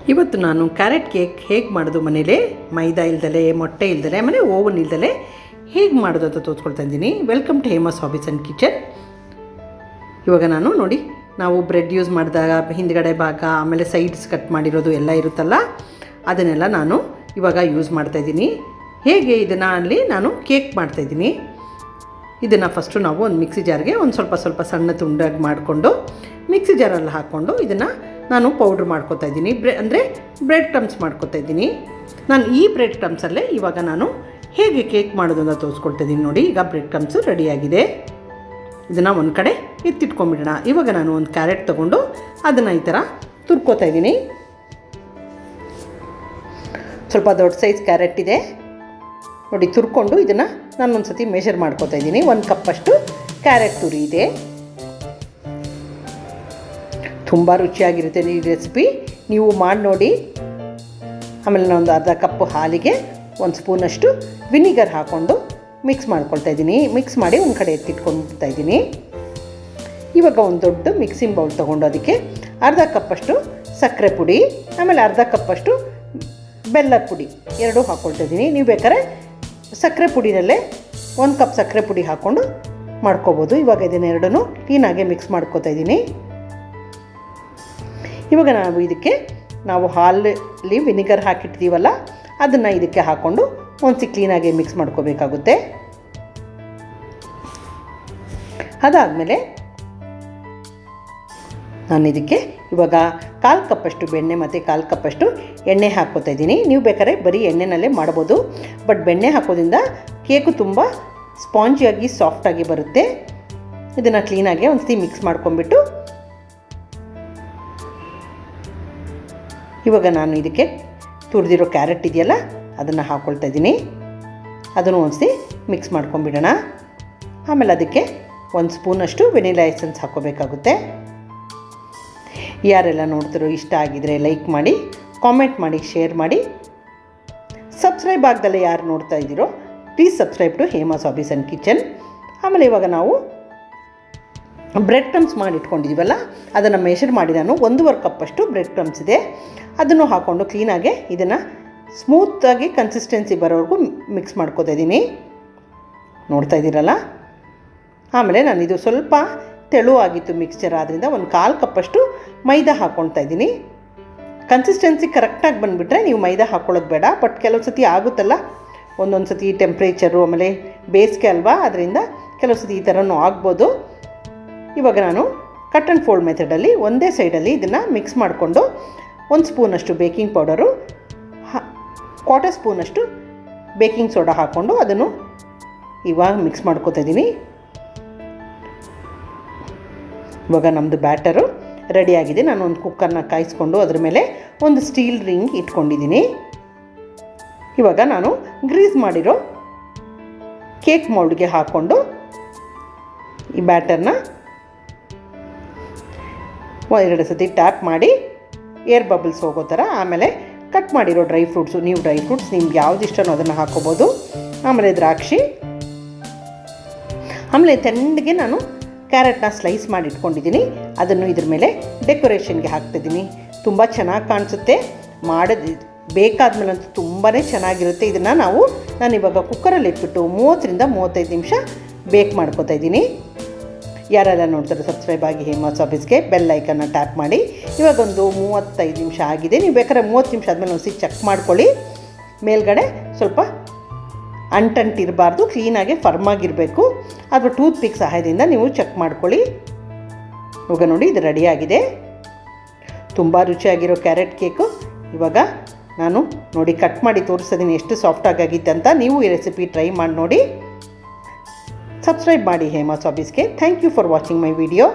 ಇವತ್ತು ನಾನು carrot cake ಹೇಗೆ ಮಾಡೋದು ಮನೇಲೇ ಮೈದಾ ಇಲ್ದಲೆ ಮೊಟ್ಟೆ ಇಲ್ದಲೆ ಆಮೇಲೆ ಓವನ್ ಇಲ್ದಲೆ ಹೇಗೆ ಮಾಡೋದು ಅಂತ ತೋರಿಸ್ಕೊಳ್ತಾ ಇದ್ದೀನಿ. Welcome to Hema's hobbies and kitchen. ಇವಾಗ ನಾನು ನೋಡಿ, ನಾವು ಬ್ರೆಡ್ ಯೂಸ್ ಮಾಡಿದಾಗ ಹಿಂದ್ಗಡೆ ಭಾಗ ಆಮೇಲೆ ಸೈಡ್ಸ್ ಕಟ್ ಮಾಡಿರೋದು ಎಲ್ಲ ಇರುತ್ತಲ್ಲ, ಅದನ್ನೆಲ್ಲ ನಾನು ಇವಾಗ ಯೂಸ್ ಮಾಡ್ತಾಯಿದ್ದೀನಿ. ಹೇಗೆ ಇದನ್ನು ಅಲ್ಲಿ ನಾನು ಕೇಕ್ ಮಾಡ್ತಾಯಿದ್ದೀನಿ. ಇದನ್ನು ಫಸ್ಟು ನಾವು ಒಂದು ಮಿಕ್ಸಿ ಜಾರ್ಗೆ ಒಂದು ಸ್ವಲ್ಪ ಸಣ್ಣ ತುಂಡಾಗಿ ಮಾಡಿಕೊಂಡು ಮಿಕ್ಸಿ ಜಾರಲ್ಲಿ ಹಾಕ್ಕೊಂಡು ಇದನ್ನು ನಾನು ಪೌಡ್ರ್ ಮಾಡ್ಕೊತಾ ಇದ್ದೀನಿ. ಬ್ರೆಡ್ ಕ್ರಮ್ಸ್ ಮಾಡ್ಕೊತಾ ಇದ್ದೀನಿ. ನಾನು ಈ ಬ್ರೆಡ್ ಕ್ರಮ್ಸಲ್ಲೇ ಇವಾಗ ನಾನು ಹೇಗೆ ಕೇಕ್ ಮಾಡೋದು ಅಂತ ತೋರಿಸ್ಕೊಳ್ತಾ ಇದ್ದೀನಿ. ನೋಡಿ, ಈಗ ಬ್ರೆಡ್ ಕ್ರಮ್ಸು ರೆಡಿಯಾಗಿದೆ. ಇದನ್ನು ಒಂದು ಕಡೆ ಎತ್ತಿಟ್ಕೊಂಡ್ಬಿಡೋಣ. ಇವಾಗ ನಾನು ಒಂದು ಕ್ಯಾರೆಟ್ ತೊಗೊಂಡು ಅದನ್ನು ಈ ಥರ ತುರ್ಕೋತಾ ಇದ್ದೀನಿ. ಸ್ವಲ್ಪ ದೊಡ್ಡ ಸೈಜ್ ಕ್ಯಾರೆಟ್ ಇದೆ ನೋಡಿ. ತುರ್ಕೊಂಡು ಇದನ್ನು ನಾನು ಒಂದು ಸತಿ ಮೆಷರ್ ಮಾಡ್ಕೊತಾ ಇದ್ದೀನಿ. 1 ಕಪ್ಪಷ್ಟು ಕ್ಯಾರೆಟ್ ತುರಿ ಇದೆ. ತುಂಬ ರುಚಿಯಾಗಿರುತ್ತೆ ಈ ರೆಸಿಪಿ, ನೀವು ಮಾಡಿ ನೋಡಿ. ಆಮೇಲೆ ನಾನು ಒಂದು ಅರ್ಧ ಕಪ್ಪು ಹಾಲಿಗೆ 1 ಸ್ಪೂನಷ್ಟು ವಿನಿಗರ್ ಹಾಕ್ಕೊಂಡು ಮಿಕ್ಸ್ ಮಾಡ್ಕೊಳ್ತಾ ಇದ್ದೀನಿ. ಮಿಕ್ಸ್ ಮಾಡಿ ಒಂದು ಕಡೆ ಎತ್ತಿಟ್ಕೊಳ್ತಾ ಇದ್ದೀನಿ. ಇವಾಗ ಒಂದು ದೊಡ್ಡ ಮಿಕ್ಸಿಂಗ್ ಬೌಲ್ ತೊಗೊಂಡು ಅದಕ್ಕೆ ಅರ್ಧ ಕಪ್ಪಷ್ಟು ಸಕ್ಕರೆ ಪುಡಿ ಆಮೇಲೆ ಅರ್ಧ ಕಪ್ಪಷ್ಟು ಬೆಲ್ಲದ ಪುಡಿ ಎರಡೂ ಹಾಕ್ಕೊಳ್ತಾ ಇದ್ದೀನಿ. ನೀವು ಬೇಕಾದ್ರೆ ಸಕ್ಕರೆ ಪುಡಿನಲ್ಲೇ 1 ಕಪ್ ಸಕ್ಕರೆ ಪುಡಿ ಹಾಕ್ಕೊಂಡು ಮಾಡ್ಕೋಬೋದು. ಇವಾಗ ಇದನ್ನೆರಡೂ ಕ್ಲೀನಾಗೆ ಮಿಕ್ಸ್ ಮಾಡ್ಕೋತಾ ಇದ್ದೀನಿ. ಇವಾಗ ನಾವು ಹಾಲಲ್ಲಿ ವಿನಿಗರ್ ಹಾಕಿಟ್ಟಿದ್ದೀವಲ್ಲ, ಅದನ್ನು ಇದಕ್ಕೆ ಹಾಕ್ಕೊಂಡು ಒಂದ್ಸಿ ಕ್ಲೀನಾಗಿ ಮಿಕ್ಸ್ ಮಾಡ್ಕೋಬೇಕಾಗುತ್ತೆ. ಅದಾದಮೇಲೆ ನಾನು ಇದಕ್ಕೆ ಇವಾಗ 1/4 ಕಪ್ಪಷ್ಟು ಬೆಣ್ಣೆ ಮತ್ತು 1/4 ಕಪ್ಪಷ್ಟು ಎಣ್ಣೆ ಹಾಕ್ಕೋತಾ ಇದ್ದೀನಿ. ನೀವು ಬೇಕಾದ್ರೆ ಬರೀ ಎಣ್ಣೆನಲ್ಲೇ ಮಾಡ್ಬೋದು, ಬಟ್ ಬೆಣ್ಣೆ ಹಾಕೋದ್ರಿಂದ ಕೇಕು ತುಂಬ ಸ್ಪಾಂಜಿಯಾಗಿ ಸಾಫ್ಟಾಗಿ ಬರುತ್ತೆ. ಇದನ್ನು ಕ್ಲೀನಾಗಿ ಒಂದ್ಸತಿ ಮಿಕ್ಸ್ ಮಾಡ್ಕೊಂಬಿಟ್ಟು ಇವಾಗ ನಾನು ಇದಕ್ಕೆ ತುರಿದಿರೋ ಕ್ಯಾರೆಟ್ ಇದೆಯಲ್ಲ, ಅದನ್ನು ಹಾಕ್ಕೊಳ್ತಾ ಇದ್ದೀನಿ. ಅದನ್ನು ಒಂದ್ಸತಿ ಮಿಕ್ಸ್ ಮಾಡ್ಕೊಂಬಿಡೋಣ. ಆಮೇಲೆ ಅದಕ್ಕೆ 1 ಸ್ಪೂನಷ್ಟು ವೆನಿಲಾ ಎಸೆನ್ಸ್ ಹಾಕ್ಕೋಬೇಕಾಗುತ್ತೆ. ಯಾರೆಲ್ಲ ನೋಡ್ತಿರೋ ಇಷ್ಟ ಆಗಿದರೆ ಲೈಕ್ ಮಾಡಿ, ಕಾಮೆಂಟ್ ಮಾಡಿ, ಶೇರ್ ಮಾಡಿ. ಸಬ್ಸ್ಕ್ರೈಬ್ ಆಗ್ದಲ್ಲೇ ಯಾರು ನೋಡ್ತಾ ಇದ್ದೀರೋ please subscribe to Hema's hobbies and kitchen. ಆಮೇಲೆ ಇವಾಗ ನಾವು ಬ್ರೆಡ್ ಕ್ರಮ್ಸ್ ಮಾಡಿಟ್ಕೊಂಡಿದ್ದೀವಲ್ಲ, ಅದನ್ನು ಮೆಷರ್ ಮಾಡಿ ನಾನು 1.5 ಕಪ್ಪಷ್ಟು ಬ್ರೆಡ್ ಕ್ರಮ್ಸ್ ಇದೆ, ಅದನ್ನು ಹಾಕ್ಕೊಂಡು ಕ್ಲೀನಾಗೆ ಇದನ್ನು ಸ್ಮೂತಾಗಿ ಕನ್ಸಿಸ್ಟೆನ್ಸಿ ಬರೋವರೆಗೂ ಮಿಕ್ಸ್ ಮಾಡ್ಕೋತಾ ಇದ್ದೀನಿ. ನೋಡ್ತಾ ಇದ್ದೀರಲ್ಲ. ಆಮೇಲೆ ನಾನು ಇದು ಸ್ವಲ್ಪ ತೆಳುವಾಗಿತ್ತು ಮಿಕ್ಸ್ಚರ್, ಆದ್ದರಿಂದ 1/4 ಕಪ್ಪಷ್ಟು ಮೈದಾ ಹಾಕ್ಕೊಳ್ತಾ ಇದ್ದೀನಿ. ಕನ್ಸಿಸ್ಟೆನ್ಸಿ ಕರೆಕ್ಟಾಗಿ ಬಂದುಬಿಟ್ರೆ ನೀವು ಮೈದಾ ಹಾಕ್ಕೊಳ್ಳೋದು ಬೇಡ, ಬಟ್ ಕೆಲವು ಸತಿ ಆಗುತ್ತಲ್ಲ, ಒಂದೊಂದು ಸತಿ ಟೆಂಪ್ರೇಚರು ಆಮೇಲೆ ಬೇಸಿಗೆ ಅಲ್ವಾ, ಅದರಿಂದ ಕೆಲವು ಸತಿ ಈ ಥರನೂ ಆಗ್ಬೋದು. ಇವಾಗ ನಾನು ಕಟ್ ಆ್ಯಂಡ್ ಫೋಲ್ಡ್ ಮೆಥಡಲ್ಲಿ ಒಂದೇ ಸೈಡಲ್ಲಿ ಇದನ್ನು ಮಿಕ್ಸ್ ಮಾಡಿಕೊಂಡು 1 ಸ್ಪೂನಷ್ಟು ಬೇಕಿಂಗ್ ಪೌಡರು, 1/4 ಸ್ಪೂನಷ್ಟು ಬೇಕಿಂಗ್ ಸೋಡಾ ಹಾಕ್ಕೊಂಡು ಅದನ್ನು ಇವಾಗ ಮಿಕ್ಸ್ ಮಾಡ್ಕೋತಾ ಇದ್ದೀನಿ. ಇವಾಗ ನಮ್ಮದು ಬ್ಯಾಟರು ರೆಡಿಯಾಗಿದೆ. ನಾನು ಒಂದು ಕುಕ್ಕರ್ನ ಕಾಯಿಸ್ಕೊಂಡು ಅದ್ರ ಮೇಲೆ ಒಂದು ಸ್ಟೀಲ್ ರಿಂಗ್ ಇಟ್ಕೊಂಡಿದ್ದೀನಿ. ಇವಾಗ ನಾನು ಗ್ರೀಸ್ ಮಾಡಿರೋ ಕೇಕ್ ಮೌಲ್ಡ್ಗೆ ಹಾಕ್ಕೊಂಡು ಈ ಬ್ಯಾಟರ್ನ 2 ಸತಿ ಟ್ಯಾಪ್ ಮಾಡಿ ಏರ್ ಬಬಲ್ಸ್ ಹೋಗೋ ಥರ, ಆಮೇಲೆ ಕಟ್ ಮಾಡಿರೋ ಡ್ರೈ ಫ್ರೂಟ್ಸು, ಡ್ರೈ ಫ್ರೂಟ್ಸ್ ನಿಮ್ಗೆ ಯಾವ್ದು ಇಷ್ಟನೋ ಅದನ್ನು ಹಾಕ್ಕೋಬೋದು. ಆಮೇಲೆ ದ್ರಾಕ್ಷಿ, ಆಮೇಲೆ ತೆಂಡಿಗೆ ನಾನು ಕ್ಯಾರೆಟ್ನ ಸ್ಲೈಸ್ ಮಾಡಿ ಇಟ್ಕೊಂಡಿದ್ದೀನಿ. ಅದನ್ನು ಇದ್ರ ಮೇಲೆ ಡೆಕೋರೇಷನ್ಗೆ ಹಾಕ್ತಿದ್ದೀನಿ. ತುಂಬ ಚೆನ್ನಾಗಿ ಕಾಣಿಸುತ್ತೆ. ಬೇಕಾದ್ಮೇಲಂತೂ ತುಂಬಾ ಚೆನ್ನಾಗಿರುತ್ತೆ. ಇದನ್ನು ನಾನು ಇವಾಗ ಕುಕ್ಕರಲ್ಲಿ ಇಟ್ಬಿಟ್ಟು 30ರಿಂದ 35 ನಿಮಿಷ ಬೇಕ್ ಮಾಡ್ಕೋತಾ ಇದ್ದೀನಿ. ಯಾರೆಲ್ಲ ನೋಡ್ತಾರೆ ಸಬ್ಸ್ಕ್ರೈಬ್ ಆಗಿ ಹೇಮಾಸ್ ಹಾಬೀಸ್ಗೆ, ಬೆಲ್ ಐಕನ್ನ ಟ್ಯಾಪ್ ಮಾಡಿ. ಇವಾಗ ಒಂದು 35 ನಿಮಿಷ ಆಗಿದೆ. ನೀವು ಬೇಕಾದ್ರೆ 30 ನಿಮಿಷ ಆದಮೇಲೆ ಒಂದ್ಸಿ ಚೆಕ್ ಮಾಡ್ಕೊಳ್ಳಿ. ಮೇಲ್ಗಡೆ ಸ್ವಲ್ಪ ಅಂಟಂಟಿರಬಾರ್ದು, ಕ್ಲೀನಾಗಿ ಫರ್ಮಾಗಿರಬೇಕು. ಅಥವಾ ಟೂತ್ ಪಿಕ್ ಸಹಾಯದಿಂದ ನೀವು ಚೆಕ್ ಮಾಡ್ಕೊಳ್ಳಿ. ಇವಾಗ ನೋಡಿ, ಇದು ರೆಡಿಯಾಗಿದೆ. ತುಂಬ ರುಚಿಯಾಗಿರೋ ಕ್ಯಾರೆಟ್ ಕೇಕು ಇವಾಗ ನಾನು ನೋಡಿ ಕಟ್ ಮಾಡಿ ತೋರಿಸ್ತಿದ್ದೀನಿ ಎಷ್ಟು ಸಾಫ್ಟಾಗಿತ್ತು ಅಂತ. ನೀವು ಈ ರೆಸಿಪಿ ಟ್ರೈ ಮಾಡಿ ನೋಡಿ. ಸಬ್ಸ್ಕ್ರೈಬ್ ಮಾಡಿ ಹೇಮಾಸ್ ಹಾಬೀಸ್ಗೆ. Thank you for watching my video.